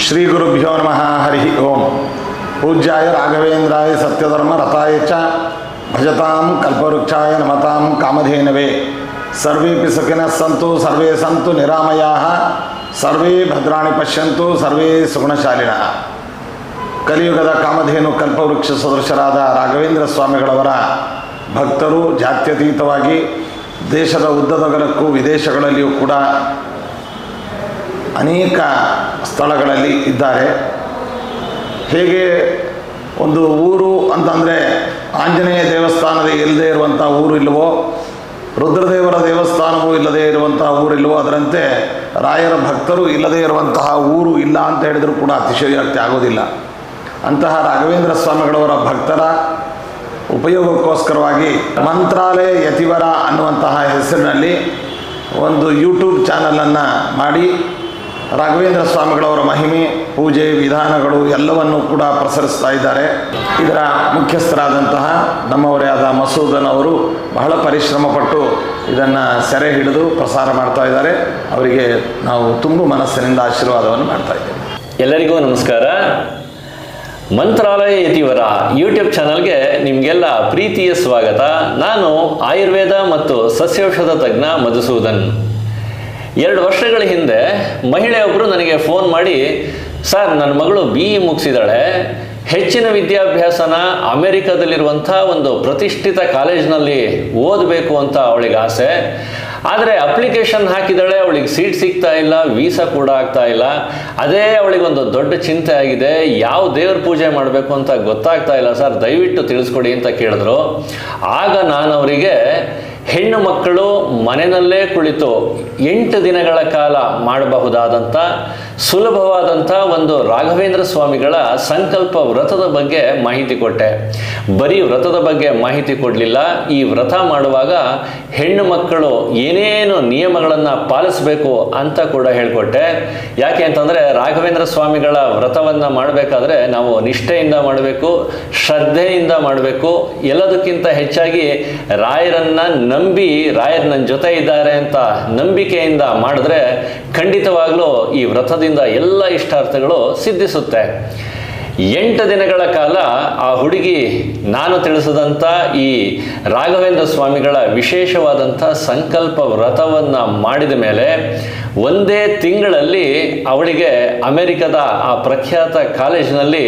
ಶ್ರೀ ಗುರುಭ್ಯೋ ನಮಃ. ಹರಿ ಓಂ. ಪೂಜ್ಯಾಯ ರಾಘವೇಂದ್ರಾಯ ಸತ್ಯಧರ್ಮ ರಥಾಯ ಚ ಭಜತಾಂ ಕಲ್ಪವೃಕ್ಷಾಯ ನಮತಾಂ ಕಾಮಧೇನವೇ. ಸರ್ವೇಪಿ ಸುಖಿನಃ ಸಂತು ಸರ್ವೇ ಸಂತು ನಿರಾಮಯಾಃ ಸರ್ವೇ ಭದ್ರಾಣಿ ಪಶ್ಯಂತು ಸರ್ವೇ ಸುಗುಣಶಾಲಿನಃ. ಕಲಿಯುಗದ ಕಾಮಧೇನು ಕಲ್ಪವೃಕ್ಷ ಸದೃಶರಾದ ರಾಘವೇಂದ್ರ ಸ್ವಾಮಿಗಳವರ ಭಕ್ತರು ಜಾತ್ಯತೀತವಾಗಿ ದೇಶದ ಉದ್ದಗಲಕ್ಕೂ ವಿದೇಶಗಳಲ್ಲಿಯೂ ಕೂಡ ಅನೇಕ ಸ್ಥಳಗಳಲ್ಲಿ ಇದ್ದಾರೆ. ಹೇಗೆ ಒಂದು ಊರು ಅಂತಂದರೆ ಆಂಜನೇಯ ದೇವಸ್ಥಾನದ ಇಲ್ಲದೇ ಇರುವಂಥ ಊರು ಇಲ್ಲವೋ, ರುದ್ರದೇವರ ದೇವಸ್ಥಾನವೂ ಇಲ್ಲದೇ ಇರುವಂತಹ ಊರಿಲ್ಲವೋ, ಅದರಂತೆ ರಾಯರ ಭಕ್ತರು ಇಲ್ಲದೇ ಇರುವಂತಹ ಊರು ಇಲ್ಲ ಅಂತ ಹೇಳಿದರೂ ಕೂಡ ಅತಿಶಯೋಕ್ತಿ ಆಗೋದಿಲ್ಲ. ಅಂತಹ ರಾಘವೇಂದ್ರ ಸ್ವಾಮಿಗಳವರ ಭಕ್ತರ ಉಪಯೋಗಕ್ಕೋಸ್ಕರವಾಗಿ ಮಂತ್ರಾಲಯ ಯತಿವರ ಅನ್ನುವಂತಹ ಹೆಸರಿನಲ್ಲಿ ಒಂದು ಯೂಟ್ಯೂಬ್ ಚಾನಲನ್ನು ಮಾಡಿ ರಾಘವೇಂದ್ರ ಸ್ವಾಮಿಗಳವರ ಮಹಿಮೆ, ಪೂಜೆ, ವಿಧಾನಗಳು ಎಲ್ಲವನ್ನೂ ಕೂಡ ಪ್ರಸರಿಸ್ತಾ ಇದ್ದಾರೆ. ಇದರ ಮುಖ್ಯಸ್ಥರಾದಂತಹ ನಮ್ಮವರೇ ಆದ ಮಸೂದನ್ ಅವರು ಬಹಳ ಪರಿಶ್ರಮಪಟ್ಟು ಇದನ್ನು ಸೆರೆ ಹಿಡಿದು ಪ್ರಸಾರ ಮಾಡ್ತಾ ಇದ್ದಾರೆ. ಅವರಿಗೆ ನಾವು ತುಂಬ ಮನಸ್ಸಿನಿಂದ ಆಶೀರ್ವಾದವನ್ನು ಮಾಡ್ತಾ ಇದ್ದೇವೆ. ಎಲ್ಲರಿಗೂ ನಮಸ್ಕಾರ. ಮಂತ್ರಾಲಯ ಯತಿವರ ಯೂಟ್ಯೂಬ್ ಚಾನಲ್ಗೆ ನಿಮಗೆಲ್ಲ ಪ್ರೀತಿಯ ಸ್ವಾಗತ. ನಾನು ಆಯುರ್ವೇದ ಮತ್ತು ಸಸ್ಯೌಷಧ ತಜ್ಞ ಮಧುಸೂದನ್. 2 ವರ್ಷಗಳ ಹಿಂದೆ ಮಹಿಳೆಯೊಬ್ಬರು ನನಗೆ ಫೋನ್ ಮಾಡಿ, ಸರ್ ನನ್ನ ಮಗಳು BE ಮುಗಿಸಿದಾಳೆ, ಹೆಚ್ಚಿನ ವಿದ್ಯಾಭ್ಯಾಸನ ಅಮೆರಿಕದಲ್ಲಿರುವಂಥ ಒಂದು ಪ್ರತಿಷ್ಠಿತ ಕಾಲೇಜ್ನಲ್ಲಿ ಓದಬೇಕು ಅಂತ ಅವಳಿಗೆ ಆಸೆ. ಆದರೆ ಅಪ್ಲಿಕೇಶನ್ ಹಾಕಿದಾಳೆ, ಅವಳಿಗೆ ಸೀಟ್ ಸಿಗ್ತಾ ಇಲ್ಲ, ವೀಸಾ ಕೂಡ ಆಗ್ತಾ ಇಲ್ಲ. ಅದೇ ಅವಳಿಗೊಂದು ದೊಡ್ಡ ಚಿಂತೆ ಆಗಿದೆ. ಯಾವ ದೇವ್ರ ಪೂಜೆ ಮಾಡಬೇಕು ಅಂತ ಗೊತ್ತಾಗ್ತಾ ಇಲ್ಲ ಸರ್, ದಯವಿಟ್ಟು ತಿಳಿಸ್ಕೊಡಿ ಅಂತ ಕೇಳಿದ್ರು. ಆಗ ನಾನು ಅವರಿಗೆ ಹೆಣ್ಣು ಮಕ್ಕಳು ಮನೆಯಲ್ಲೇ ಕುಳಿತು 8 ದಿನಗಳ ಕಾಲ ಮಾಡಬಹುದಾದಂಥ ಸುಲಭವಾದಂಥ ಒಂದು ರಾಘವೇಂದ್ರ ಸ್ವಾಮಿಗಳ ಸಂಕಲ್ಪ ವ್ರತದ ಬಗ್ಗೆ ಮಾಹಿತಿ ಕೊಟ್ಟೆ. ಬರೀ ವ್ರತದ ಬಗ್ಗೆ ಮಾಹಿತಿ ಕೊಡಲಿಲ್ಲ, ಈ ವ್ರತ ಮಾಡುವಾಗ ಹೆಣ್ಣು ಮಕ್ಕಳು ಏನೇನು ನಿಯಮಗಳನ್ನು ಪಾಲಿಸಬೇಕು ಅಂತ ಕೂಡ ಹೇಳಿಕೊಟ್ಟೆ. ಯಾಕೆ ಅಂತಂದರೆ ರಾಘವೇಂದ್ರ ಸ್ವಾಮಿಗಳ ವ್ರತವನ್ನು ಮಾಡಬೇಕಾದ್ರೆ ನಾವು ನಿಷ್ಠೆಯಿಂದ ಮಾಡಬೇಕು, ಶ್ರದ್ಧೆಯಿಂದ ಮಾಡಬೇಕು. ಎಲ್ಲದಕ್ಕಿಂತ ಹೆಚ್ಚಾಗಿ ರಾಯರನ್ನು ನಂಬಿ, ರಾಯರು ನನ್ನ ಜೊತೆ ಇದ್ದಾರೆ ಅಂತ ನಂಬಿಕೆಯಿಂದ ಮಾಡಿದ್ರೆ ಖಂಡಿತವಾಗ್ಲೂ ಈ ವ್ರತದಿಂದ ಎಲ್ಲ ಇಷ್ಟಾರ್ಥಗಳು ಸಿದ್ಧಿಸುತ್ತೆ. 8 ದಿನಗಳ ಕಾಲ ಆ ಹುಡುಗಿ ನಾನು ತಿಳಿಸಿದಂಥ ಈ ರಾಘವೇಂದ್ರ ಸ್ವಾಮಿಗಳ ವಿಶೇಷವಾದಂಥ ಸಂಕಲ್ಪ ವ್ರತವನ್ನು ಮಾಡಿದ ಮೇಲೆ ಒಂದೇ ತಿಂಗಳಲ್ಲಿ ಅವಳಿಗೆ ಅಮೆರಿಕದ ಆ ಪ್ರಖ್ಯಾತ ಕಾಲೇಜಿನಲ್ಲಿ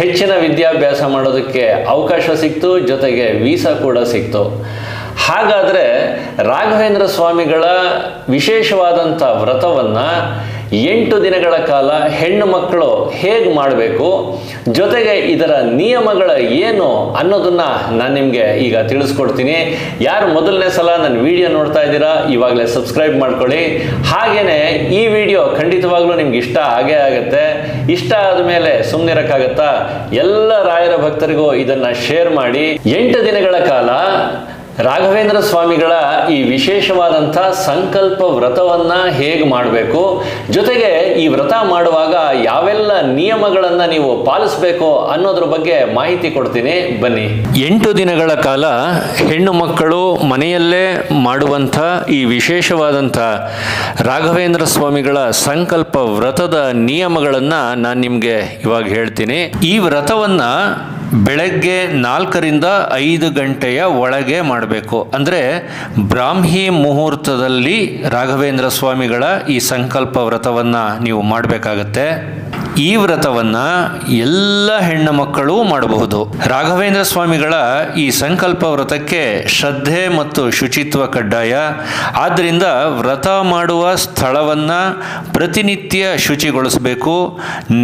ಹೆಚ್ಚಿನ ವಿದ್ಯಾಭ್ಯಾಸ ಮಾಡೋದಕ್ಕೆ ಅವಕಾಶ ಸಿಕ್ತು, ಜೊತೆಗೆ ವೀಸಾ ಕೂಡ ಸಿಕ್ತು. ಹಾಗಾದರೆ ರಾಘವೇಂದ್ರ ಸ್ವಾಮಿಗಳ ವಿಶೇಷವಾದಂಥ ವ್ರತವನ್ನು 8 ದಿನಗಳ ಕಾಲ ಹೆಣ್ಣು ಮಕ್ಕಳು ಹೇಗೆ ಮಾಡಬೇಕು, ಜೊತೆಗೆ ಇದರ ನಿಯಮಗಳ ಏನು ಅನ್ನೋದನ್ನು ನಾನು ನಿಮಗೆ ಈಗ ತಿಳಿಸ್ಕೊಡ್ತೀನಿ. ಯಾರು ಮೊದಲನೇ ಸಲ ನನ್ನ ವಿಡಿಯೋ ನೋಡ್ತಾ ಇದ್ದೀರಾ, ಇವಾಗಲೇ ಸಬ್ಸ್ಕ್ರೈಬ್ ಮಾಡ್ಕೊಳ್ಳಿ. ಹಾಗೆಯೇ ಈ ವಿಡಿಯೋ ಖಂಡಿತವಾಗ್ಲೂ ನಿಮ್ಗೆ ಇಷ್ಟ ಆಗೇ ಆಗುತ್ತೆ. ಇಷ್ಟ ಆದಮೇಲೆ ಸುಮ್ಮನಿರಕ್ಕಾಗತ್ತಾ? ಎಲ್ಲ ರಾಯರ ಭಕ್ತರಿಗೂ ಇದನ್ನು ಶೇರ್ ಮಾಡಿ. 8 ದಿನಗಳ ಕಾಲ ರಾಘವೇಂದ್ರ ಸ್ವಾಮಿಗಳ ಈ ವಿಶೇಷವಾದಂಥ ಸಂಕಲ್ಪ ವ್ರತವನ್ನು ಹೇಗೆ ಮಾಡಬೇಕು, ಜೊತೆಗೆ ಈ ವ್ರತ ಮಾಡುವಾಗ ಯಾವೆಲ್ಲ ನಿಯಮಗಳನ್ನು ನೀವು ಪಾಲಿಸಬೇಕು ಅನ್ನೋದ್ರ ಬಗ್ಗೆ ಮಾಹಿತಿ ಕೊಡ್ತೀನಿ, ಬನ್ನಿ. 8 ದಿನಗಳ ಕಾಲ ಹೆಣ್ಣು ಮಕ್ಕಳು ಮನೆಯಲ್ಲೇ ಮಾಡುವಂಥ ಈ ವಿಶೇಷವಾದಂಥ ರಾಘವೇಂದ್ರ ಸ್ವಾಮಿಗಳ ಸಂಕಲ್ಪ ವ್ರತದ ನಿಯಮಗಳನ್ನು ನಾನು ನಿಮಗೆ ಇವಾಗ ಹೇಳ್ತೀನಿ. ಈ ವ್ರತವನ್ನು ಬೆಳಗ್ಗೆ 4 ರಿಂದ 5 ಗಂಟೆಯ ಒಳಗೆ ಮಾಡಬೇಕು. ಅಂದರೆ ಬ್ರಾಹ್ಮಿ ಮುಹೂರ್ತದಲ್ಲಿ ರಾಘವೇಂದ್ರ ಸ್ವಾಮಿಗಳ ಈ ಸಂಕಲ್ಪ ವ್ರತವನ್ನು ನೀವು ಮಾಡಬೇಕಾಗತ್ತೆ. ಈ ವ್ರತವನ್ನು ಎಲ್ಲ ಹೆಣ್ಣು ಮಕ್ಕಳು ಮಾಡಬಹುದು. ರಾಘವೇಂದ್ರ ಸ್ವಾಮಿಗಳ ಈ ಸಂಕಲ್ಪ ವ್ರತಕ್ಕೆ ಶ್ರದ್ಧೆ ಮತ್ತು ಶುಚಿತ್ವ ಕಡ್ಡಾಯ. ಆದ್ದರಿಂದ ವ್ರತ ಮಾಡುವ ಸ್ಥಳವನ್ನು ಪ್ರತಿನಿತ್ಯ ಶುಚಿಗೊಳಿಸಬೇಕು.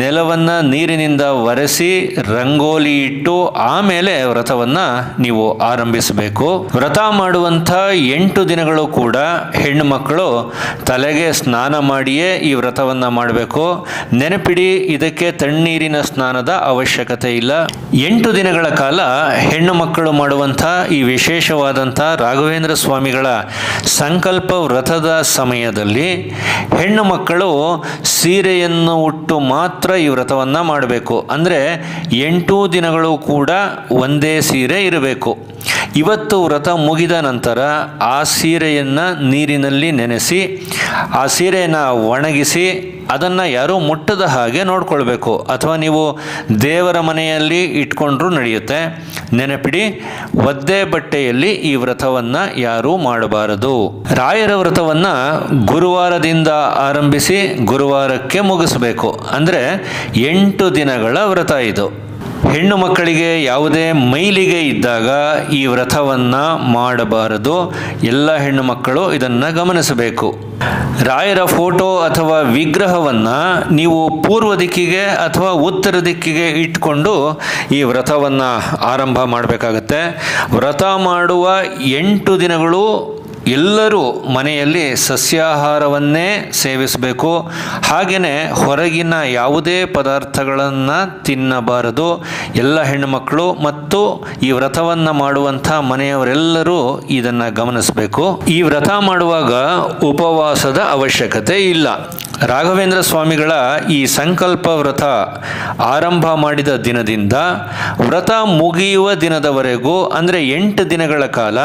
ನೆಲವನ್ನು ನೀರಿನಿಂದ ಒರೆಸಿ ರಂಗೋಲಿ ಇಟ್ಟು ಆಮೇಲೆ ವ್ರತವನ್ನು ನೀವು ಆರಂಭಿಸಬೇಕು. ವ್ರತ ಮಾಡುವಂಥ 8 ದಿನಗಳು ಕೂಡ ಹೆಣ್ಣು ಮಕ್ಕಳು ತಲೆಗೆ ಸ್ನಾನ ಮಾಡಿಯೇ ಈ ವ್ರತವನ್ನು ಮಾಡಬೇಕು. ನೆನಪಿಡಿ, ಇದಕ್ಕೆ ತಣ್ಣೀರಿನ ಸ್ನಾನದ ಅವಶ್ಯಕತೆ ಇಲ್ಲ. 8 ದಿನಗಳ ಕಾಲ ಹೆಣ್ಣು ಮಕ್ಕಳು ಮಾಡುವಂಥ ಈ ವಿಶೇಷವಾದಂಥ ರಾಘವೇಂದ್ರ ಸ್ವಾಮಿಗಳ ಸಂಕಲ್ಪ ವ್ರತದ ಸಮಯದಲ್ಲಿ ಹೆಣ್ಣು ಮಕ್ಕಳು ಸೀರೆಯನ್ನು ಉಟ್ಟು ಮಾತ್ರ ಈ ವ್ರತವನ್ನು ಮಾಡಬೇಕು. ಅಂದರೆ 8 ದಿನಗಳು ಕೂಡ ಒಂದೇ ಸೀರೆ ಇರಬೇಕು. ಇವತ್ತು ವ್ರತ ಮುಗಿದ ನಂತರ ಆ ಸೀರೆಯನ್ನು ನೀರಿನಲ್ಲಿ ನೆನೆಸಿ ಆ ಸೀರೆಯನ್ನು ಒಣಗಿಸಿ ಅದನ್ನು ಯಾರೂ ಮುಟ್ಟದ ಹಾಗೆ ನೋಡ್ಕೊಳ್ಬೇಕು. ಅಥವಾ ನೀವು ದೇವರ ಮನೆಯಲ್ಲಿ ಇಟ್ಕೊಂಡ್ರೂ ನಡೆಯುತ್ತೆ. ನೆನಪಿಡಿ, ಒದ್ದೆ ಬಟ್ಟೆಯಲ್ಲಿ ಈ ವ್ರತವನ್ನು ಯಾರೂ ಮಾಡಬಾರದು. ರಾಯರ ವ್ರತವನ್ನು ಗುರುವಾರದಿಂದ ಆರಂಭಿಸಿ ಗುರುವಾರಕ್ಕೆ ಮುಗಿಸಬೇಕು. ಅಂದರೆ 8 ದಿನಗಳ ವ್ರತ ಇದು. ಹೆಣ್ಣು ಮಕ್ಕಳಿಗೆ ಯಾವುದೇ ಮೈಲಿಗೆ ಇದ್ದಾಗ ಈ ವ್ರತವನ್ನು ಮಾಡಬಾರದು. ಎಲ್ಲ ಹೆಣ್ಣು ಮಕ್ಕಳು ಇದನ್ನು ಗಮನಿಸಬೇಕು. ರಾಯರ ಫೋಟೋ ಅಥವಾ ವಿಗ್ರಹವನ್ನು ನೀವು ಪೂರ್ವ ದಿಕ್ಕಿಗೆ ಅಥವಾ ಉತ್ತರ ದಿಕ್ಕಿಗೆ ಇಟ್ಕೊಂಡು ಈ ವ್ರತವನ್ನು ಆರಂಭ ಮಾಡಬೇಕಾಗತ್ತೆ. ವ್ರತ ಮಾಡುವ 8 ದಿನಗಳು ಎಲ್ಲರೂ ಮನೆಯಲ್ಲಿ ಸಸ್ಯಾಹಾರವನ್ನೇ ಸೇವಿಸಬೇಕು. ಹಾಗೆಯೇ ಹೊರಗಿನ ಯಾವುದೇ ಪದಾರ್ಥಗಳನ್ನು ತಿನ್ನಬಾರದು. ಎಲ್ಲ ಹೆಣ್ಣುಮಕ್ಕಳು ಮತ್ತು ಈ ವ್ರತವನ್ನು ಮಾಡುವಂಥ ಮನೆಯವರೆಲ್ಲರೂ ಇದನ್ನು ಗಮನಿಸಬೇಕು. ಈ ವ್ರತ ಮಾಡುವಾಗ ಉಪವಾಸದ ಅವಶ್ಯಕತೆ ಇಲ್ಲ. ರಾಘವೇಂದ್ರ ಸ್ವಾಮಿಗಳ ಈ ಸಂಕಲ್ಪ ವ್ರತ ಆರಂಭ ಮಾಡಿದ ದಿನದಿಂದ ವ್ರತ ಮುಗಿಯುವ ದಿನದವರೆಗೂ ಅಂದರೆ 8 ದಿನಗಳ ಕಾಲ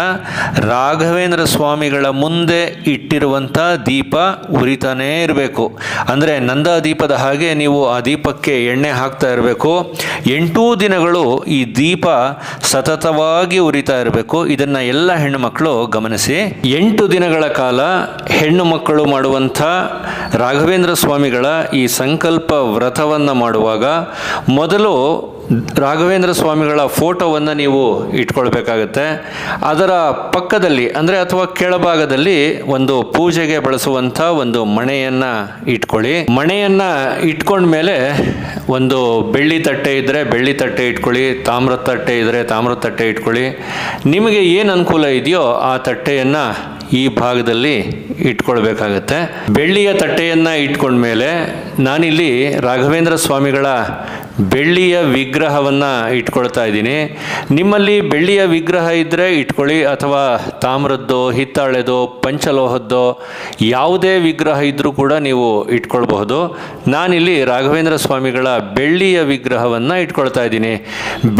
ರಾಘವೇಂದ್ರ ಸ್ವಾಮಿಗಳ ಮುಂದೆ ಇಟ್ಟಿರುವಂಥ ದೀಪ ಉರಿತಾನೇ ಇರಬೇಕು. ಅಂದರೆ ನಂದಾ ದೀಪದ ಹಾಗೆ ನೀವು ಆ ದೀಪಕ್ಕೆ ಎಣ್ಣೆ ಹಾಕ್ತಾ ಇರಬೇಕು. 8 ದಿನಗಳು ಈ ದೀಪ ಸತತವಾಗಿ ಉರಿತಾ ಇರಬೇಕು. ಇದನ್ನು ಎಲ್ಲ ಹೆಣ್ಣು ಮಕ್ಕಳು ಗಮನಿಸಿ. 8 ದಿನಗಳ ಕಾಲ ಹೆಣ್ಣು ಮಕ್ಕಳು ಮಾಡುವಂಥ ರಾಘವೇಂದ್ರ ಸ್ವಾಮಿಗಳ ಈ ಸಂಕಲ್ಪ ವ್ರತವನ್ನು ಮಾಡುವಾಗ ಮೊದಲು ರಾಘವೇಂದ್ರ ಸ್ವಾಮಿಗಳ ಫೋಟೋವನ್ನು ನೀವು ಇಟ್ಕೊಳ್ಬೇಕಾಗತ್ತೆ. ಅದರ ಪಕ್ಕದಲ್ಲಿ ಅಂದರೆ ಅಥವಾ ಕೆಳಭಾಗದಲ್ಲಿ ಒಂದು ಪೂಜೆಗೆ ಬಳಸುವಂಥ ಒಂದು ಮಣೆಯನ್ನು ಇಟ್ಕೊಳ್ಳಿ. ಮಣೆಯನ್ನು ಇಟ್ಕೊಂಡ್ಮೇಲೆ ಒಂದು ಬೆಳ್ಳಿ ತಟ್ಟೆ ಇದ್ದರೆ ಬೆಳ್ಳಿ ತಟ್ಟೆ ಇಟ್ಕೊಳ್ಳಿ, ತಾಮ್ರದ ತಟ್ಟೆ ಇದ್ದರೆ ತಾಮ್ರದ ತಟ್ಟೆ ಇಟ್ಕೊಳ್ಳಿ. ನಿಮಗೆ ಏನು ಅನುಕೂಲ ಇದೆಯೋ ಆ ತಟ್ಟೆಯನ್ನು ಈ ಭಾಗದಲ್ಲಿ ಇಟ್ಕೊಳ್ಬೇಕಾಗತ್ತೆ. ಬೆಳ್ಳಿಯ ತಟ್ಟೆಯನ್ನು ಇಟ್ಕೊಂಡ್ಮೇಲೆ ನಾನಿಲ್ಲಿ ರಾಘವೇಂದ್ರ ಸ್ವಾಮಿಗಳ ಬೆಳ್ಳಿಯ ವಿಗ್ರಹವನ್ನು ಇಟ್ಕೊಳ್ತಾ ಇದ್ದೀನಿ. ನಿಮ್ಮಲ್ಲಿ ಬೆಳ್ಳಿಯ ವಿಗ್ರಹ ಇದ್ದರೆ ಇಟ್ಕೊಳ್ಳಿ, ಅಥವಾ ತಾಮ್ರದ್ದು, ಹಿತ್ತಾಳೆದು, ಪಂಚಲೋಹದ್ದು ಯಾವುದೇ ವಿಗ್ರಹ ಇದ್ದರೂ ಕೂಡ ನೀವು ಇಟ್ಕೊಳ್ಬಹುದು. ನಾನಿಲ್ಲಿ ರಾಘವೇಂದ್ರ ಸ್ವಾಮಿಗಳ ಬೆಳ್ಳಿಯ ವಿಗ್ರಹವನ್ನು ಇಟ್ಕೊಳ್ತಾ ಇದ್ದೀನಿ.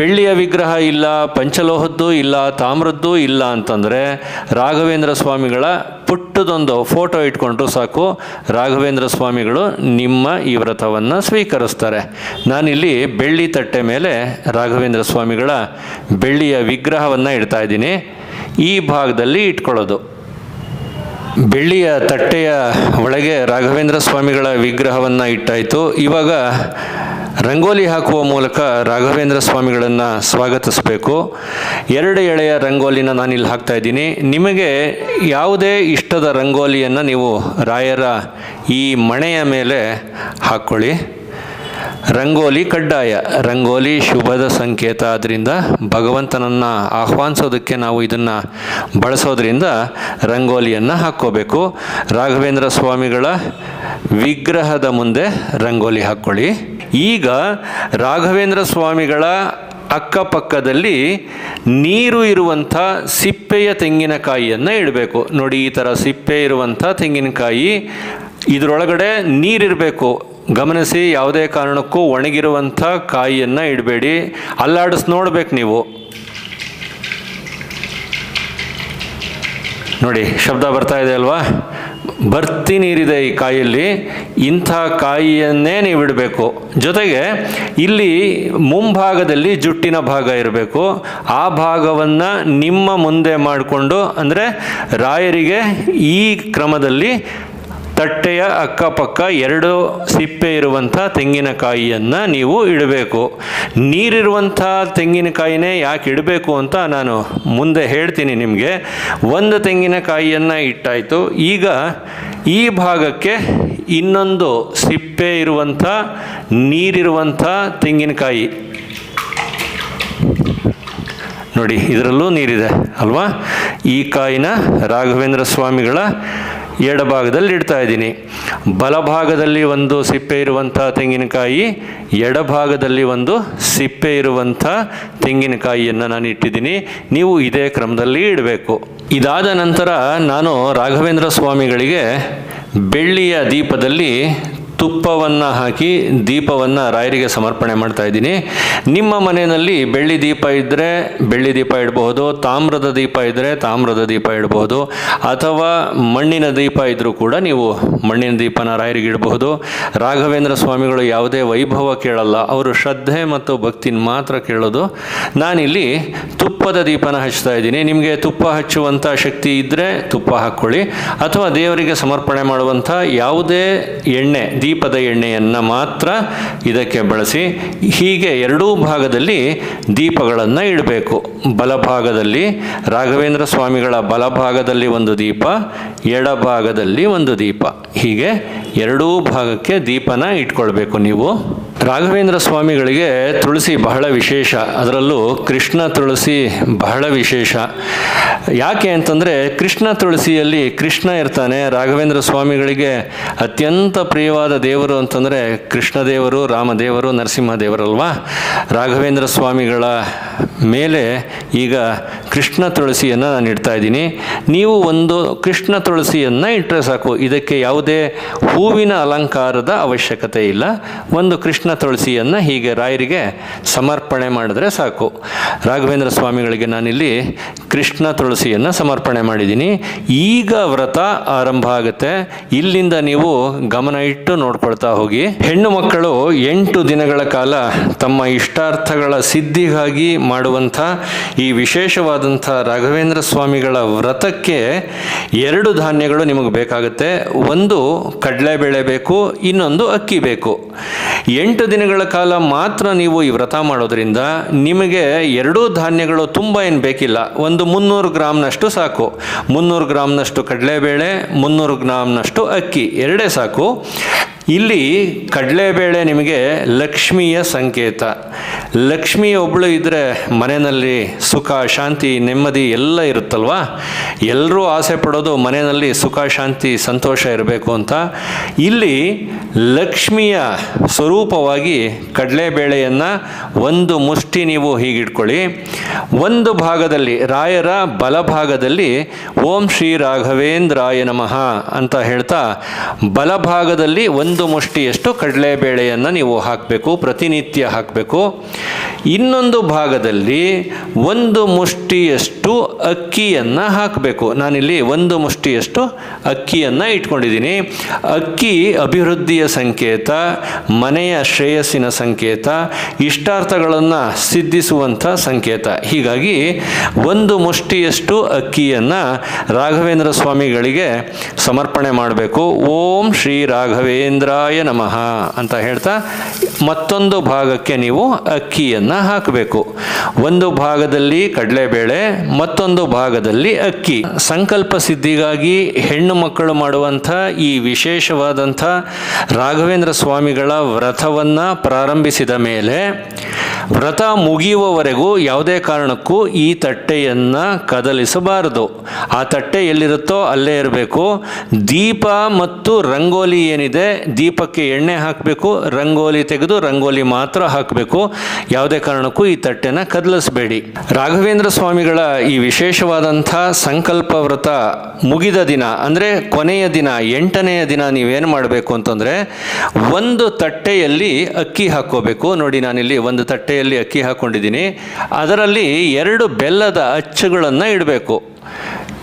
ಬೆಳ್ಳಿಯ ವಿಗ್ರಹ ಇಲ್ಲ, ಪಂಚಲೋಹದ್ದು ಇಲ್ಲ, ತಾಮ್ರದ್ದು ಇಲ್ಲ ಅಂತಂದರೆ ರಾಘವೇಂದ್ರ ಸ್ವಾಮಿಗಳ ಪುಟ್ಟದೊಂದು ಫೋಟೋ ಇಟ್ಕೊಂಡ್ರು ಸಾಕು. ರಾಘವೇಂದ್ರ ಸ್ವಾಮಿಗಳು ನಿಮ್ಮ ಈ ವ್ರತವನ್ನು ಸ್ವೀಕರಿಸ್ತಾರೆ. ನಾನಿಲ್ಲಿ ಬೆಳ್ಳಿ ತಟ್ಟೆ ಮೇಲೆ ರಾಘವೇಂದ್ರ ಸ್ವಾಮಿಗಳ ಬೆಳ್ಳಿಯ ವಿಗ್ರಹವನ್ನು ಇಡ್ತಾ ಇದ್ದೀನಿ. ಈ ಭಾಗದಲ್ಲಿ ಇಟ್ಕೊಳ್ಳೋದು. ಬೆಳ್ಳಿಯ ತಟ್ಟೆಯ ಒಳಗೆ ರಾಘವೇಂದ್ರ ಸ್ವಾಮಿಗಳ ವಿಗ್ರಹವನ್ನು ಇಟ್ಟಾಯಿತು. ಇವಾಗ ರಂಗೋಲಿ ಹಾಕುವ ಮೂಲಕ ರಾಘವೇಂದ್ರ ಸ್ವಾಮಿಗಳನ್ನು ಸ್ವಾಗತಿಸಬೇಕು. 2 ಎಳೆಯ ರಂಗೋಲಿನ ನಾನಿಲ್ಲಿ ಹಾಕ್ತಾ ಇದ್ದೀನಿ. ನಿಮಗೆ ಯಾವುದೇ ಇಷ್ಟದ ರಂಗೋಲಿಯನ್ನು ನೀವು ರಾಯರ ಈ ಮಣೆಯ ಮೇಲೆ ಹಾಕ್ಕೊಳ್ಳಿ. ರಂಗೋಲಿ ಕಡ್ಡಾಯ. ರಂಗೋಲಿ ಶುಭದ ಸಂಕೇತ. ಆದ್ದರಿಂದ ಭಗವಂತನನ್ನು ಆಹ್ವಾನಿಸೋದಕ್ಕೆ ನಾವು ಇದನ್ನು ಬಳಸೋದ್ರಿಂದ ರಂಗೋಲಿಯನ್ನು ಹಾಕ್ಕೋಬೇಕು. ರಾಘವೇಂದ್ರ ಸ್ವಾಮಿಗಳ ವಿಗ್ರಹದ ಮುಂದೆ ರಂಗೋಲಿ ಹಾಕ್ಕೊಳ್ಳಿ. ಈಗ ರಾಘವೇಂದ್ರ ಸ್ವಾಮಿಗಳ ಅಕ್ಕಪಕ್ಕದಲ್ಲಿ ನೀರು ಇರುವಂಥ ಸಿಪ್ಪೆಯ ತೆಂಗಿನಕಾಯಿಯನ್ನು ಇಡಬೇಕು. ನೋಡಿ, ಈ ಥರ ಸಿಪ್ಪೆ ಇರುವಂಥ ತೆಂಗಿನಕಾಯಿ, ಇದರೊಳಗಡೆ ನೀರಿರಬೇಕು. ಗಮನಿಸಿ, ಯಾವುದೇ ಕಾರಣಕ್ಕೂ ಒಣಗಿರುವಂಥ ಕಾಯಿಯನ್ನು ಇಡಬೇಡಿ. ಅಲ್ಲಾಡಿಸ್ ನೋಡ್ಬೇಕು ನೀವು. ನೋಡಿ, ಶಬ್ದ ಬರ್ತಾ ಇದೆ ಅಲ್ವಾ? ಬರ್ತಿ ನೀರಿದೆ ಈ ಕಾಯಲ್ಲಿ. ಇಂಥ ಕಾಯಿಯನ್ನೇ ನೀವು ಇಡಬೇಕು. ಜೊತೆಗೆ ಇಲ್ಲಿ ಮುಂಭಾಗದಲ್ಲಿ ಜುಟ್ಟಿನ ಭಾಗ ಇರಬೇಕು. ಆ ಭಾಗವನ್ನು ನಿಮ್ಮ ಮುಂದೆ ಮಾಡಿಕೊಂಡು, ಅಂದರೆ ರಾಯರಿಗೆ ಈ ಕ್ರಮದಲ್ಲಿ ತಟ್ಟೆಯ ಅಕ್ಕಪಕ್ಕ 2 ಸಿಪ್ಪೆ ಇರುವಂಥ ತೆಂಗಿನಕಾಯಿಯನ್ನು ನೀವು ಇಡಬೇಕು. ನೀರಿರುವಂಥ ತೆಂಗಿನಕಾಯಿನೇ ಯಾಕೆ ಇಡಬೇಕು ಅಂತ ನಾನು ಮುಂದೆ ಹೇಳ್ತೀನಿ ನಿಮಗೆ. 1 ತೆಂಗಿನಕಾಯಿಯನ್ನು ಇಟ್ಟಾಯಿತು. ಈಗ ಈ ಭಾಗಕ್ಕೆ ಇನ್ನೊಂದು ಸಿಪ್ಪೆ ಇರುವಂಥ ನೀರಿರುವಂಥ ತೆಂಗಿನಕಾಯಿ ನೋಡಿ, ಇದರಲ್ಲೂ ನೀರಿದೆ ಅಲ್ವಾ? ಈ ಕಾಯಿನ ರಾಘವೇಂದ್ರ ಸ್ವಾಮಿಗಳ ಎಡಭಾಗದಲ್ಲಿ ಇಡ್ತಾ ಇದ್ದೀನಿ. ಬಲಭಾಗದಲ್ಲಿ ಒಂದು ಸಿಪ್ಪೆ ಇರುವಂಥ ತೆಂಗಿನಕಾಯಿ, ಎಡಭಾಗದಲ್ಲಿ ಒಂದು ಸಿಪ್ಪೆ ಇರುವಂಥ ತೆಂಗಿನಕಾಯಿಯನ್ನು ನಾನು ಇಟ್ಟಿದ್ದೀನಿ. ನೀವು ಇದೇ ಕ್ರಮದಲ್ಲಿ ಇಡಬೇಕು. ಇದಾದ ನಂತರ ನಾನು ರಾಘವೇಂದ್ರ ಸ್ವಾಮಿಗಳಿಗೆ ಬೆಳ್ಳಿಯ ದೀಪದಲ್ಲಿ ತುಪ್ಪವನ್ನು ಹಾಕಿ ದೀಪವನ್ನು ರಾಯರಿಗೆ ಸಮರ್ಪಣೆ ಮಾಡ್ತಾ ಇದ್ದೀನಿ. ನಿಮ್ಮ ಮನೆಯಲ್ಲಿ ಬೆಳ್ಳಿ ದೀಪ ಇದ್ದರೆ ಬೆಳ್ಳಿ ದೀಪ ಇಡಬಹುದು, ತಾಮ್ರದ ದೀಪ ಇದ್ದರೆ ತಾಮ್ರದ ದೀಪ ಇಡಬಹುದು, ಅಥವಾ ಮಣ್ಣಿನ ದೀಪ ಇದ್ದರೂ ಕೂಡ ನೀವು ಮಣ್ಣಿನ ದೀಪನ ರಾಯರಿಗೆ ಇಡಬಹುದು. ರಾಘವೇಂದ್ರ ಸ್ವಾಮಿಗಳು ಯಾವುದೇ ವೈಭವ ಕೇಳಲ್ಲ, ಅವರು ಶ್ರದ್ಧೆ ಮತ್ತು ಭಕ್ತಿನ ಮಾತ್ರ ಕೇಳೋದು. ನಾನಿಲ್ಲಿ ತುಪ್ಪದ ದೀಪನ ಹಚ್ತಾ ಇದ್ದೀನಿ. ನಿಮಗೆ ತುಪ್ಪ ಹಚ್ಚುವಂಥ ಶಕ್ತಿ ಇದ್ದರೆ ತುಪ್ಪ ಹಾಕ್ಕೊಳ್ಳಿ, ಅಥವಾ ದೇವರಿಗೆ ಸಮರ್ಪಣೆ ಮಾಡುವಂಥ ಯಾವುದೇ ಎಣ್ಣೆ, ದೀಪದ ಎಣ್ಣೆಯನ್ನು ಮಾತ್ರ ಇದಕ್ಕೆ ಬಳಸಿ. ಹೀಗೆ ಎರಡೂ ಭಾಗದಲ್ಲಿ ದೀಪಗಳನ್ನು ಇಡಬೇಕು. ಬಲಭಾಗದಲ್ಲಿ ರಾಘವೇಂದ್ರ ಸ್ವಾಮಿಗಳ ಬಲಭಾಗದಲ್ಲಿ ಒಂದು ದೀಪ, ಎಡಭಾಗದಲ್ಲಿ ಒಂದು ದೀಪ, ಹೀಗೆ ಎರಡೂ ಭಾಗಕ್ಕೆ ದೀಪನ ಇಟ್ಕೊಳ್ಬೇಕು ನೀವು. ರಾಘವೇಂದ್ರ ಸ್ವಾಮಿಗಳಿಗೆ ತುಳಸಿ ಬಹಳ ವಿಶೇಷ, ಅದರಲ್ಲೂ ಕೃಷ್ಣ ತುಳಸಿ ಬಹಳ ವಿಶೇಷ. ಯಾಕೆ ಅಂತಂದರೆ ಕೃಷ್ಣ ತುಳಸಿಯಲ್ಲಿ ಕೃಷ್ಣ ಇರ್ತಾನೆ. ರಾಘವೇಂದ್ರ ಸ್ವಾಮಿಗಳಿಗೆ ಅತ್ಯಂತ ಪ್ರಿಯವಾದ ದೇವರು ಅಂತಂದರೆ ಕೃಷ್ಣದೇವರು, ರಾಮದೇವರು, ನರಸಿಂಹದೇವರಲ್ವಾ. ರಾಘವೇಂದ್ರ ಸ್ವಾಮಿಗಳ ಮೇಲೆ ಈಗ ಕೃಷ್ಣ ತುಳಸಿಯನ್ನು ನಾನು ಇಡ್ತಾ ಇದ್ದೀನಿ. ನೀವು ಒಂದು ಕೃಷ್ಣ ತುಳಸಿಯನ್ನು ಇಟ್ಟರೆ ಸಾಕು, ಇದಕ್ಕೆ ಯಾವುದೇ ಹೂವಿನ ಅಲಂಕಾರದ ಅವಶ್ಯಕತೆ ಇಲ್ಲ. ಒಂದು ಕೃಷ್ಣ ತುಳಸಿಯನ್ನು ಹೀಗೆ ರಾಯರಿಗೆ ಸಮರ್ಪಣೆ ಮಾಡಿದ್ರೆ ಸಾಕು. ರಾಘವೇಂದ್ರ ಸ್ವಾಮಿಗಳಿಗೆ ನಾನಿಲ್ಲಿ ಕೃಷ್ಣ ತುಳಸಿಯನ್ನು ಸಮರ್ಪಣೆ ಮಾಡಿದ್ದೀನಿ. ಈಗ ವ್ರತ ಆರಂಭ ಆಗುತ್ತೆ. ಇಲ್ಲಿಂದ ನೀವು ಗಮನ ಇಟ್ಟು ನೋಡ್ಕೊಳ್ತಾ ಹೋಗಿ. ಹೆಣ್ಣು ಮಕ್ಕಳು 8 ದಿನಗಳ ಕಾಲ ತಮ್ಮ ಇಷ್ಟಾರ್ಥಗಳ ಸಿದ್ಧಿಗಾಗಿ ಮಾಡುವಂಥ ಈ ವಿಶೇಷವಾದಂಥ ರಾಘವೇಂದ್ರ ಸ್ವಾಮಿಗಳ ವ್ರತಕ್ಕೆ 2 ಧಾನ್ಯಗಳು ನಿಮಗೆ ಬೇಕಾಗುತ್ತೆ. ಒಂದು ಕಡಲೆಬೇಳೆ ಬೇಕು, ಇನ್ನೊಂದು ಅಕ್ಕಿ ಬೇಕು. 8 ದಿನಗಳ ಕಾಲ ಮಾತ್ರ ನೀವು ಈ ವ್ರತ ಮಾಡೋದ್ರಿಂದ ನಿಮಗೆ 2 ಧಾನ್ಯಗಳು ತುಂಬ ಏನು ಬೇಕಿಲ್ಲ. ಒಂದು 300 ಗ್ರಾಮ್ನಷ್ಟು ಸಾಕು. 300 ಗ್ರಾಮ್ನಷ್ಟು ಕಡಲೆಬೇಳೆ, 300 ಗ್ರಾಮ್ನಷ್ಟು ಅಕ್ಕಿ, 2 ಸಾಕು. ಇಲ್ಲಿ ಕಡಲೆಬೇಳೆ ನಿಮಗೆ ಲಕ್ಷ್ಮಿಯ ಸಂಕೇತ. ಲಕ್ಷ್ಮಿ ಒಬ್ಬಳು ಇದ್ದರೆ ಮನೆಯಲ್ಲಿ ಸುಖ, ಶಾಂತಿ, ನೆಮ್ಮದಿ ಎಲ್ಲ ಇರುತ್ತಲ್ವಾ. ಎಲ್ಲರೂ ಆಸೆ ಪಡೋದು ಮನೆಯಲ್ಲಿ ಸುಖ, ಶಾಂತಿ, ಸಂತೋಷ ಇರಬೇಕು ಅಂತ. ಇಲ್ಲಿ ಲಕ್ಷ್ಮಿಯ ಸ್ವರೂಪವಾಗಿ ಕಡಲೆಬೇಳೆಯನ್ನು ಒಂದು ಮುಷ್ಟಿ ನೀವು ಹೀಗಿಟ್ಕೊಳ್ಳಿ. ಒಂದು ಭಾಗದಲ್ಲಿ ರಾಯರ ಬಲಭಾಗದಲ್ಲಿ ಓಂ ಶ್ರೀ ರಾಘವೇಂದ್ರಾಯ ನಮಃ ಅಂತ ಹೇಳ್ತಾ ಬಲಭಾಗದಲ್ಲಿ ಒಂದು ಮುಷ್ಟಿಯಷ್ಟು ಕಡಲೆಬೇಳೆಯನ್ನು ನೀವು ಹಾಕಬೇಕು, ಪ್ರತಿನಿತ್ಯ ಹಾಕಬೇಕು. ಇನ್ನೊಂದು ಭಾಗದಲ್ಲಿ ಒಂದು ಮುಷ್ಟಿಯಷ್ಟು ಅಕ್ಕಿಯನ್ನು ಹಾಕಬೇಕು. ನಾನಿಲ್ಲಿ ಒಂದು ಮುಷ್ಟಿಯಷ್ಟು ಅಕ್ಕಿಯನ್ನು ಇಟ್ಕೊಂಡಿದ್ದೀನಿ. ಅಕ್ಕಿ ಅಭಿವೃದ್ಧಿಯ ಸಂಕೇತ, ಮನೆಯ ಶ್ರೇಯಸ್ಸಿನ ಸಂಕೇತ, ಇಷ್ಟಾರ್ಥಗಳನ್ನು ಸಿದ್ಧಿಸುವಂಥ ಸಂಕೇತ. ಹೀಗಾಗಿ ಒಂದು ಮುಷ್ಟಿಯಷ್ಟು ಅಕ್ಕಿಯನ್ನು ರಾಘವೇಂದ್ರ ಸ್ವಾಮಿಗಳಿಗೆ ಸಮರ್ಪಣೆ ಮಾಡಬೇಕು. ಓಂ ಶ್ರೀ ರಾಘವೇಂದ್ರಾಯ ನಮಃ ಅಂತ ಹೇಳ್ತಾ ಮತ್ತೊಂದು ಭಾಗಕ್ಕೆ ನೀವು ಅಕ್ಕಿಯನ್ನು ಹಾಕಬೇಕು. ಒಂದು ಭಾಗದಲ್ಲಿ ಕಡಲೆಬೇಳೆ, ಮತ್ತೊಂದು ಭಾಗದಲ್ಲಿ ಅಕ್ಕಿ. ಸಂಕಲ್ಪ ಸಿದ್ಧಿಗಾಗಿ ಹೆಣ್ಣು ಮಕ್ಕಳು ಮಾಡುವಂಥ ಈ ವಿಶೇಷವಾದಂಥ ರಾಘವೇಂದ್ರ ಸ್ವಾಮಿಗಳ ವ್ರತವನ್ನು ಪ್ರಾರಂಭಿಸಿದ ಮೇಲೆ ವ್ರತ ಮುಗಿಯುವವರೆಗೂ ಯಾವುದೇ ಕಾರಣಕ್ಕೂ ಈ ತಟ್ಟೆಯನ್ನು ಕದಲಿಸಬಾರದು. ಆ ತಟ್ಟೆ ಎಲ್ಲಿರುತ್ತೋ ಅಲ್ಲೇ ಇರಬೇಕು. ದೀಪ ಮತ್ತು ರಂಗೋಲಿ ಏನಿದೆ, ದೀಪಕ್ಕೆ ಎಣ್ಣೆ ಹಾಕಬೇಕು, ರಂಗೋಲಿ ತೆಗೆದು ರಂಗೋಲಿ ಮಾತ್ರ ಹಾಕಬೇಕು. ಯಾವುದೇ ಕಾರಣಕ್ಕೂ ಈ ತಟ್ಟೆನ ಕದಲಿಸಬೇಡಿ. ರಾಘವೇಂದ್ರ ಸ್ವಾಮಿಗಳ ಈ ವಿಶೇಷವಾದಂಥ ಸಂಕಲ್ಪ ವ್ರತ ಮುಗಿದ ದಿನ ಅಂದರೆ ಕೊನೆಯ ದಿನ 8ನೆಯ ದಿನ ನೀವೇನು ಮಾಡಬೇಕು ಅಂತಂದರೆ ಒಂದು ತಟ್ಟೆಯಲ್ಲಿ ಅಕ್ಕಿ ಹಾಕ್ಕೋಬೇಕು. ನೋಡಿ, ನಾನಿಲ್ಲಿ ಒಂದು ತಟ್ಟೆಯಲ್ಲಿ ಅಕ್ಕಿ ಹಾಕ್ಕೊಂಡಿದ್ದೀನಿ. ಅದರಲ್ಲಿ 2 ಬೆಲ್ಲದ ಅಚ್ಚುಗಳನ್ನು ಇಡಬೇಕು.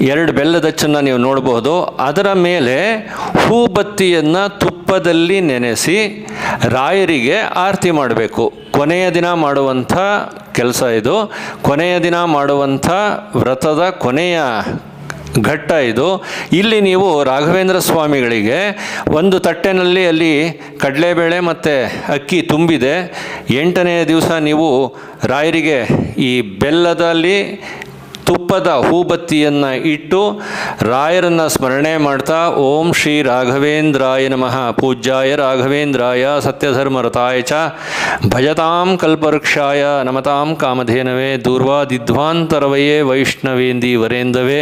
2 ಬೆಲ್ಲದ ಅಚ್ಚನ್ನು ನೀವು ನೋಡಬಹುದು. ಅದರ ಮೇಲೆ ಹೂಬತ್ತಿಯನ್ನು ತುಪ್ಪದಲ್ಲಿ ನೆನೆಸಿ ರಾಯರಿಗೆ ಆರತಿ ಮಾಡಬೇಕು. ಕೊನೆಯ ದಿನ ಮಾಡುವಂಥ ಕೆಲಸ ಇದು. ಕೊನೆಯ ದಿನ ಮಾಡುವಂಥ ವ್ರತದ ಕೊನೆಯ ಘಟ್ಟ ಇದು. ಇಲ್ಲಿ ನೀವು ರಾಘವೇಂದ್ರ ಸ್ವಾಮಿಗಳಿಗೆ ಒಂದು ತಟ್ಟೆನಲ್ಲಿ ಅಲ್ಲಿ ಕಡಲೆಬೇಳೆ ಮತ್ತು ಅಕ್ಕಿ ತುಂಬಿದೆ. 8ನೆಯ ದಿವಸ ನೀವು ರಾಯರಿಗೆ ಈ ಬೆಲ್ಲದಲ್ಲಿ ತುಪ್ಪದ ಹೂಬತ್ತಿಯನ್ನು ಇಟ್ಟು ರಾಯರನ್ನು ಸ್ಮರಣೆ ಮಾಡ್ತಾ ಓಂ ಶ್ರೀ ರಾಘವೇಂದ್ರಾಯ ನಮಃ ಪೂಜ್ಯಾಯ ರಾಘವೇಂದ್ರಾಯ ಸತ್ಯಧರ್ಮರತಾಯ ಚ ಭಜತಾಂ ಕಲ್ಪವೃಕ್ಷಾಯ ನಮತಾಂ ಕಾಮಧೇನವೇ ದೂರ್ವಾದಿಧ್ವಾಂತರವಯೇ ವೈಷ್ಣವೇಂದಿ ವರೇಂದವೇ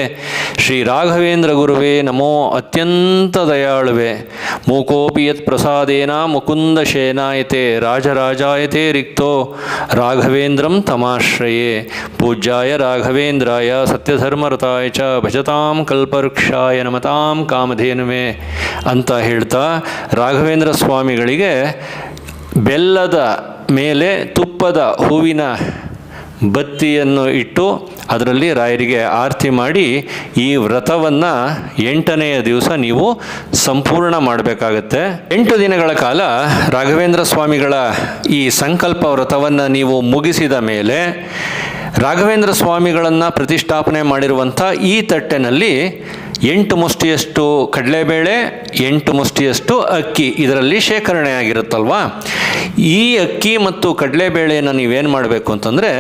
ಶ್ರೀ ರಾಘವೇಂದ್ರ ಗುರುವೇ ನಮೋ ಅತ್ಯಂತ ದಯಾಳುವೆ ಮೂಕೋಪಿ ಯತ್ ಪ್ರಸಾದೇನ ಮುಕುಂದ ಶೇನಾಯತೆ ರಾಜರಾಜಾಯತೆ ರಿಕ್ತೋ ರಾಘವೇಂದ್ರಂ ತಮಾಶ್ರಯೇ ಪೂಜ್ಯಾಯ ರಾಘವೇಂದ್ರಾಯ ಸತ್ಯವ್ರತಾಯ ಸತ್ಯಧರ್ಮರತಾಯ ಚ ಭಜತಾಂ ಕಲ್ಪವೃಕ್ಷಾಯ ನಮತಾಂ ಕಾಮಧೇನುವೆ ಅಂತ ಹೇಳ್ತಾ ರಾಘವೇಂದ್ರ ಸ್ವಾಮಿಗಳಿಗೆ ಬೆಲ್ಲದ ಮೇಲೆ ತುಪ್ಪದ ಹೂವಿನ ಬತ್ತಿಯನ್ನು ಇಟ್ಟು ಅದರಲ್ಲಿ ರಾಯರಿಗೆ ಆರತಿ ಮಾಡಿ ಈ ವ್ರತವನ್ನು 8ನೆಯ ದಿವಸ ನೀವು ಸಂಪೂರ್ಣ ಮಾಡಬೇಕಾಗತ್ತೆ. 8 ದಿನಗಳ ಕಾಲ ರಾಘವೇಂದ್ರ ಸ್ವಾಮಿಗಳ ಈ ಸಂಕಲ್ಪ ವ್ರತವನ್ನು ನೀವು ಮುಗಿಸಿದ ಮೇಲೆ ರಾಘವೇಂದ್ರ ಸ್ವಾಮಿಗಳನ್ನು ಪ್ರತಿಷ್ಠಾಪನೆ ಮಾಡಿರುವಂಥ ಈ ತಟ್ಟೆನಲ್ಲಿ 8 ಮುಷ್ಟಿಯಷ್ಟು ಕಡಲೆಬೇಳೆ, 8 ಮುಷ್ಟಿಯಷ್ಟು ಅಕ್ಕಿ ಇದರಲ್ಲಿ ಶೇಖರಣೆ ಆಗಿರುತ್ತಲ್ವ. ಈ ಅಕ್ಕಿ ಮತ್ತು ಕಡಲೆಬೇಳೆಯನ್ನು ನೀವೇನು ಮಾಡಬೇಕು ಅಂತಂದರೆ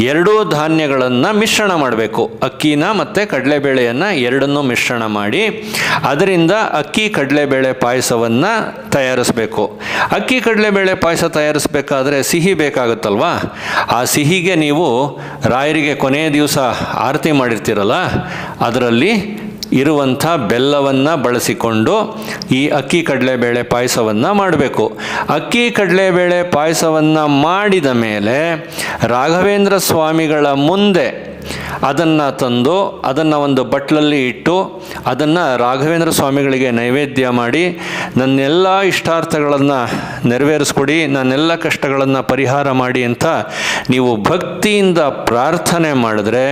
2 ಧಾನ್ಯಗಳನ್ನು ಮಿಶ್ರಣ ಮಾಡಬೇಕು. ಅಕ್ಕಿನ ಮತ್ತು ಕಡಲೆಬೇಳೆಯನ್ನು ಎರಡನ್ನೂ ಮಿಶ್ರಣ ಮಾಡಿ ಅದರಿಂದ ಅಕ್ಕಿ ಕಡಲೆಬೇಳೆ ಪಾಯಸವನ್ನು ತಯಾರಿಸಬೇಕು. ಅಕ್ಕಿ ಕಡಲೆಬೇಳೆ ಪಾಯಸ ತಯಾರಿಸಬೇಕಾದ್ರೆ ಸಿಹಿ ಬೇಕಾಗುತ್ತಲ್ವ. ಆ ಸಿಹಿಗೆ ನೀವು ರಾಯರಿಗೆ ಕೊನೆಯ ದಿವಸ ಆರತಿ ಮಾಡಿರ್ತೀರಲ್ಲ, ಅದರಲ್ಲಿ ಇರುವಂಥ ಬೆಲ್ಲವನ್ನು ಬಳಸಿಕೊಂಡು ಈ ಅಕ್ಕಿ ಕಡಲೆಬೇಳೆ ಪಾಯಸವನ್ನು ಮಾಡಬೇಕು. ಅಕ್ಕಿ ಕಡಲೆಬೇಳೆ ಪಾಯಸವನ್ನು ಮಾಡಿದ ಮೇಲೆ ರಾಘವೇಂದ್ರ ಸ್ವಾಮಿಗಳ ಮುಂದೆ ಅದನ್ನು ತಂದು ಅದನ್ನು ಒಂದು ಬಟ್ಲಲ್ಲಿ ಇಟ್ಟು ಅದನ್ನು ರಾಘವೇಂದ್ರ ಸ್ವಾಮಿಗಳಿಗೆ ನೈವೇದ್ಯ ಮಾಡಿ, ನನ್ನೆಲ್ಲ ಇಷ್ಟಾರ್ಥಗಳನ್ನು ನೆರವೇರಿಸ್ಕೊಡಿ, ನನ್ನೆಲ್ಲ ಕಷ್ಟಗಳನ್ನು ಪರಿಹಾರ ಮಾಡಿ ಅಂತ ನೀವು ಭಕ್ತಿಯಿಂದ ಪ್ರಾರ್ಥನೆ ಮಾಡಿದ್ರೆ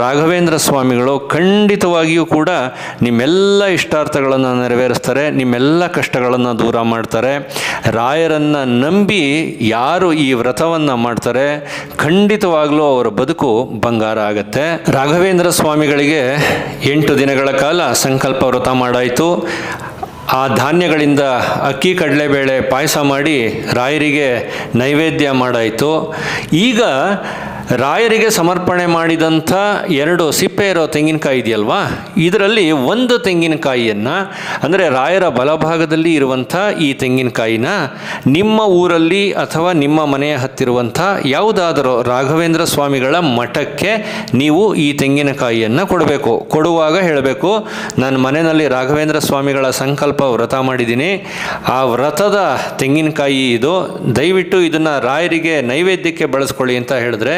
ರಾಘವೇಂದ್ರ ಸ್ವಾಮಿಗಳು ಖಂಡಿತವಾಗಿಯೂ ಕೂಡ ನಿಮ್ಮೆಲ್ಲ ಇಷ್ಟಾರ್ಥಗಳನ್ನು ನೆರವೇರಿಸ್ತಾರೆ, ನಿಮ್ಮೆಲ್ಲ ಕಷ್ಟಗಳನ್ನು ದೂರ ಮಾಡ್ತಾರೆ. ರಾಯರನ್ನು ನಂಬಿ ಯಾರು ಈ ವ್ರತವನ್ನು ಮಾಡ್ತಾರೆ ಖಂಡಿತವಾಗ್ಲೂ ಅವರ ಬದುಕು ಬಂಗಾರ ಆಗುತ್ತೆ. ರಾಘವೇಂದ್ರ ಸ್ವಾಮಿಗಳಿಗೆ 8 ದಿನಗಳ ಕಾಲ ಸಂಕಲ್ಪ ವ್ರತ ಮಾಡಾಯಿತು. ಆ ಧಾನ್ಯಗಳಿಂದ ಅಕ್ಕಿ ಕಡಲೆಬೇಳೆ ಪಾಯಸ ಮಾಡಿ ರಾಯರಿಗೆ ನೈವೇದ್ಯ ಮಾಡಾಯಿತು. ಈಗ ರಾಯರಿಗೆ ಸಮರ್ಪಣೆ ಮಾಡಿದಂಥ 2 ಸಿಪ್ಪೆ ಇರೋ ತೆಂಗಿನಕಾಯಿ ಇದೆಯಲ್ವಾ, ಇದರಲ್ಲಿ ಒಂದು ತೆಂಗಿನಕಾಯಿಯನ್ನು ಅಂದರೆ ರಾಯರ ಬಲಭಾಗದಲ್ಲಿ ಇರುವಂಥ ಈ ತೆಂಗಿನಕಾಯಿನ ನಿಮ್ಮ ಊರಲ್ಲಿ ಅಥವಾ ನಿಮ್ಮ ಮನೆಯ ಹತ್ತಿರುವಂಥ ಯಾವುದಾದರೂ ರಾಘವೇಂದ್ರ ಸ್ವಾಮಿಗಳ ಮಠಕ್ಕೆ ನೀವು ಈ ತೆಂಗಿನಕಾಯಿಯನ್ನು ಕೊಡಬೇಕು. ಕೊಡುವಾಗ ಹೇಳಬೇಕು, ನನ್ನ ಮನೆಯಲ್ಲಿ ರಾಘವೇಂದ್ರ ಸ್ವಾಮಿಗಳ ಸಂಕಲ್ಪ ವ್ರತ ಮಾಡಿದ್ದೀನಿ, ಆ ವ್ರತದ ತೆಂಗಿನಕಾಯಿ ಇದು, ದಯವಿಟ್ಟು ಇದನ್ನು ರಾಯರಿಗೆ ನೈವೇದ್ಯಕ್ಕೆ ಬಳಸ್ಕೊಳ್ಳಿ ಅಂತ ಹೇಳಿದ್ರೆ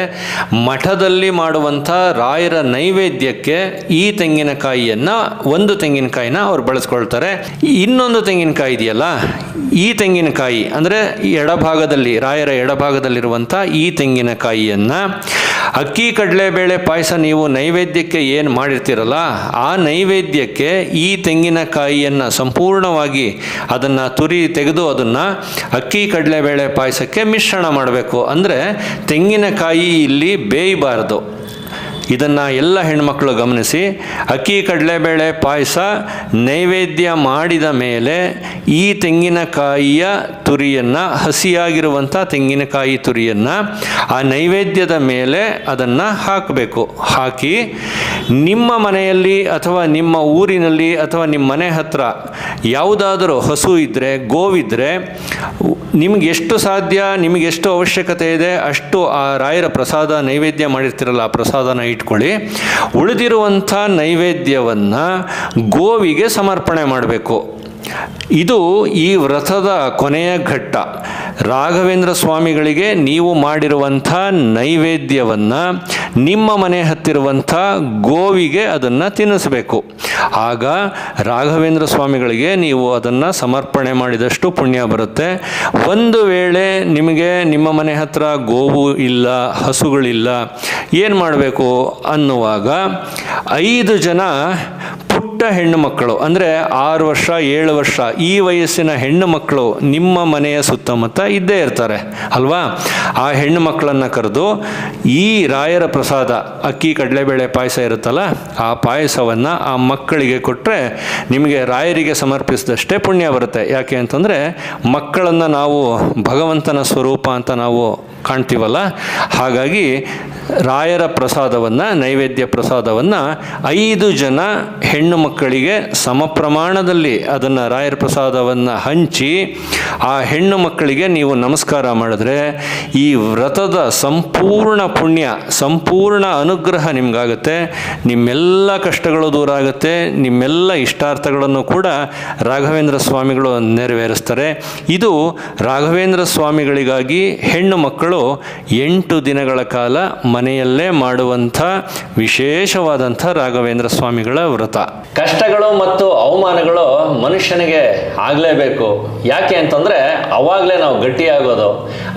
ಮಠದಲ್ಲಿ ಮಾಡುವಂಥ ರಾಯರ ನೈವೇದ್ಯಕ್ಕೆ ಈ ತೆಂಗಿನಕಾಯಿಯನ್ನು ಒಂದು ತೆಂಗಿನಕಾಯಿನ ಅವ್ರು ಬಳಸ್ಕೊಳ್ತಾರೆ. ಇನ್ನೊಂದು ತೆಂಗಿನಕಾಯಿ ಇದೆಯಲ್ಲ, ಈ ತೆಂಗಿನಕಾಯಿ ಅಂದರೆ ಎಡಭಾಗದಲ್ಲಿ ರಾಯರ ಎಡಭಾಗದಲ್ಲಿರುವಂಥ ಈ ತೆಂಗಿನಕಾಯಿಯನ್ನು ಅಕ್ಕಿ ಕಡಲೆಬೇಳೆ ಪಾಯಸ ನೀವು ನೈವೇದ್ಯಕ್ಕೆ ಏನು ಮಾಡಿರ್ತೀರಲ್ಲ ಆ ನೈವೇದ್ಯಕ್ಕೆ ಈ ತೆಂಗಿನಕಾಯಿಯನ್ನು ಸಂಪೂರ್ಣವಾಗಿ ಅದನ್ನು ತುರಿ ತೆಗೆದು ಅದನ್ನು ಅಕ್ಕಿ ಕಡಲೆಬೇಳೆ ಪಾಯಸಕ್ಕೆ ಮಿಶ್ರಣ ಮಾಡಬೇಕು. ಅಂದರೆ ತೆಂಗಿನಕಾಯಿ ಇಲ್ಲಿ ಬೇಯಬಾರದು. ಇದನ್ನು ಎಲ್ಲ ಹೆಣ್ಮಕ್ಳು ಗಮನಿಸಿ. ಅಕ್ಕಿ ಕಡಲೆಬೇಳೆ ಪಾಯಸ ನೈವೇದ್ಯ ಮಾಡಿದ ಮೇಲೆ ಈ ತೆಂಗಿನಕಾಯಿಯ ತುರಿಯನ್ನು, ಹಸಿಯಾಗಿರುವಂಥ ತೆಂಗಿನಕಾಯಿ ತುರಿಯನ್ನು ಆ ನೈವೇದ್ಯದ ಮೇಲೆ ಅದನ್ನು ಹಾಕಬೇಕು. ಹಾಕಿ ನಿಮ್ಮ ಮನೆಯಲ್ಲಿ ಅಥವಾ ನಿಮ್ಮ ಊರಿನಲ್ಲಿ ಅಥವಾ ನಿಮ್ಮ ಮನೆ ಹತ್ರ ಯಾವುದಾದರೂ ಹಸು ಇದ್ದರೆ, ಗೋವಿದ್ದರೆ, ನಿಮಗೆ ಎಷ್ಟು ಸಾಧ್ಯ, ನಿಮಗೆ ಎಷ್ಟು ಅವಶ್ಯಕತೆ ಇದೆ ಅಷ್ಟು ಆ ರಾಯರ ಪ್ರಸಾದ ನೈವೇದ್ಯ ಮಾಡಿರ್ತೀರಲ್ಲ ಆ ಪ್ರಸಾದನ ಇಟ್ಕೊಳ್ಳಿ. ಉಳಿದಿರುವಂಥ ನೈವೇದ್ಯವನ್ನು ಗೋವಿಗೆ ಸಮರ್ಪಣೆ ಮಾಡಬೇಕು. ಇದು ಈ ವ್ರತದ ಕೊನೆಯ ಘಟ್ಟ. ರಾಘವೇಂದ್ರ ಸ್ವಾಮಿಗಳಿಗೆ ನೀವು ಮಾಡಿರುವಂಥ ನೈವೇದ್ಯವನ್ನು ನಿಮ್ಮ ಮನೆ ಹತ್ತಿರುವಂಥ ಗೋವಿಗೆ ಅದನ್ನು ತಿನ್ನಿಸಬೇಕು. ಆಗ ರಾಘವೇಂದ್ರ ಸ್ವಾಮಿಗಳಿಗೆ ನೀವು ಅದನ್ನು ಸಮರ್ಪಣೆ ಮಾಡಿದಷ್ಟು ಪುಣ್ಯ ಬರುತ್ತೆ. ಒಂದು ವೇಳೆ ನಿಮಗೆ ನಿಮ್ಮ ಮನೆ ಹತ್ರ ಗೋವು ಇಲ್ಲ, ಹಸುಗಳಿಲ್ಲ, ಏನು ಮಾಡಬೇಕು ಅನ್ನುವಾಗ 5 ಜನ ಪುಟ್ಟ ಹೆಣ್ಣು ಮಕ್ಕಳು ಅಂದರೆ 6 ವರ್ಷ 7 ವರ್ಷ ಈ ವಯಸ್ಸಿನ ಹೆಣ್ಣು ಮಕ್ಕಳು ನಿಮ್ಮ ಮನೆಯ ಸುತ್ತಮುತ್ತ ಇದ್ದೇ ಇರ್ತಾರೆ ಅಲ್ವಾ. ಆ ಹೆಣ್ಣು ಮಕ್ಕಳನ್ನು ಕರೆದು ಈ ರಾಯರ ಪ್ರಸಾದ ಅಕ್ಕಿ ಕಡಲೆಬೇಳೆ ಪಾಯಸ ಇರುತ್ತಲ್ಲ ಆ ಪಾಯಸವನ್ನು ಆ ಮಕ್ಕಳಿಗೆ ಕೊಟ್ಟರೆ ನಿಮಗೆ ರಾಯರಿಗೆ ಸಮರ್ಪಿಸಿದಷ್ಟೇ ಪುಣ್ಯ ಬರುತ್ತೆ. ಯಾಕೆ ಅಂತಂದರೆ ಮಕ್ಕಳನ್ನು ನಾವು ಭಗವಂತನ ಸ್ವರೂಪ ಅಂತ ನಾವು ಕಾಣ್ತೀವಲ್ಲ, ಹಾಗಾಗಿ ರಾಯರ ಪ್ರಸಾದವನ್ನು, ನೈವೇದ್ಯ ಪ್ರಸಾದವನ್ನು 5 ಜನ ಹೆಣ್ಣು ಮಕ್ಕಳಿಗೆ ಸಮ ಪ್ರಮಾಣದಲ್ಲಿ ಅದನ್ನು ರಾಯರ ಪ್ರಸಾದವನ್ನು ಹಂಚಿ ಆ ಹೆಣ್ಣು ಮಕ್ಕಳಿಗೆ ನೀವು ನಮಸ್ಕಾರ ಮಾಡಿದ್ರೆ ಈ ವ್ರತದ ಸಂಪೂರ್ಣ ಪುಣ್ಯ, ಸಂಪೂರ್ಣ ಅನುಗ್ರಹ ನಿಮಗಾಗುತ್ತೆ. ನಿಮ್ಮೆಲ್ಲ ಕಷ್ಟಗಳು ದೂರ ಆಗುತ್ತೆ, ನಿಮ್ಮೆಲ್ಲ ಇಷ್ಟಾರ್ಥಗಳನ್ನು ಕೂಡ ರಾಘವೇಂದ್ರ ಸ್ವಾಮಿಗಳು ನೆರವೇರಿಸ್ತಾರೆ. ಇದು ರಾಘವೇಂದ್ರ ಸ್ವಾಮಿಗಳಿಗಾಗಿ ಹೆಣ್ಣು ಮಕ್ಕಳು 8 ದಿನಗಳ ಕಾಲ ಮನೆಯಲ್ಲೇ ಮಾಡುವಂಥ ವಿಶೇಷವಾದಂಥ ರಾಘವೇಂದ್ರ ಸ್ವಾಮಿಗಳ ವ್ರತ. ಕಷ್ಟಗಳು ಮತ್ತು ಅವಮಾನಗಳು ಮನುಷ್ಯನಿಗೆ ಆಗಲೇಬೇಕು. ಯಾಕೆ ಅಂತಂದರೆ ಅವಾಗಲೇ ನಾವು ಗಟ್ಟಿಯಾಗೋದು.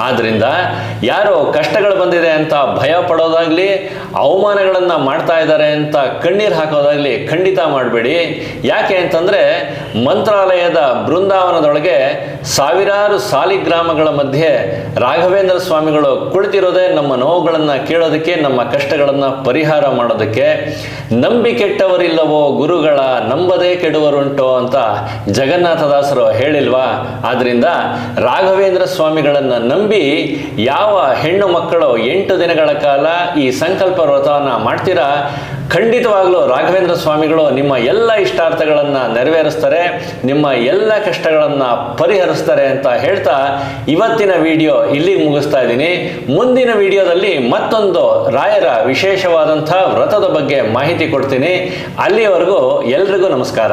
ಆದ್ದರಿಂದ ಯಾರು ಕಷ್ಟಗಳು ಬಂದಿದೆ ಅಂತ ಭಯ ಪಡೋದಾಗಲಿ, ಅವಮಾನಗಳನ್ನು ಮಾಡ್ತಾ ಇದ್ದಾರೆ ಅಂತ ಕಣ್ಣೀರು ಹಾಕೋದಾಗಲಿ ಖಂಡಿತ ಮಾಡಬೇಡಿ. ಯಾಕೆ ಅಂತಂದರೆ ಮಂತ್ರಾಲಯದ ಬೃಂದಾವನದೊಳಗೆ ಸಾವಿರಾರು ಸಾಲಿಗ್ರಾಮಗಳ ಮಧ್ಯೆ ರಾಘವೇಂದ್ರ ಸ್ವಾಮಿಗಳು ಕುಳಿತಿರೋದೇ ನಮ್ಮ ನೋವುಗಳನ್ನು ಕೇಳೋದಕ್ಕೆ, ನಮ್ಮ ಕಷ್ಟಗಳನ್ನು ಪರಿಹಾರ ಮಾಡೋದಕ್ಕೆ. ನಂಬಿ ಕೆಟ್ಟವರಿಲ್ಲವೋ ಗುರುಗಳ ನಂಬದೇ ಕೆಡುವರುಂಟೋ ಅಂತ ಜಗನ್ನಾಥದಾಸರು ಹೇಳಿಲ್ವಾ? ಆದ್ರಿಂದ ರಾಘವೇಂದ್ರ ಸ್ವಾಮಿಗಳನ್ನು ನಂಬಿ ಯಾವ ಹೆಣ್ಣು ಮಕ್ಕಳು 8 ದಿನಗಳ ಕಾಲ ಈ ಸಂಕಲ್ಪ ವ್ರತವನ್ನು ಮಾಡ್ತೀರಾ, ಖಂಡಿತವಾಗ್ಲೂ ರಾಘವೇಂದ್ರ ಸ್ವಾಮಿಗಳು ನಿಮ್ಮ ಎಲ್ಲ ಇಷ್ಟಾರ್ಥಗಳನ್ನು ನೆರವೇರಿಸ್ತಾರೆ, ನಿಮ್ಮ ಎಲ್ಲ ಕಷ್ಟಗಳನ್ನು ಪರಿಹರಿಸ್ತಾರೆ ಅಂತ ಹೇಳ್ತಾ ಇವತ್ತಿನ ವಿಡಿಯೋ ಇಲ್ಲಿಗೆ ಮುಗಿಸ್ತಾ ಇದ್ದೀನಿ. ಮುಂದಿನ ವಿಡಿಯೋದಲ್ಲಿ ಮತ್ತೊಂದು ರಾಯರ ವಿಶೇಷವಾದಂಥ ವ್ರತದ ಬಗ್ಗೆ ಮಾಹಿತಿ ಕೊಡ್ತೀನಿ. ಅಲ್ಲಿಯವರೆಗೂ ಎಲ್ರಿಗೂ ನಮಸ್ಕಾರ.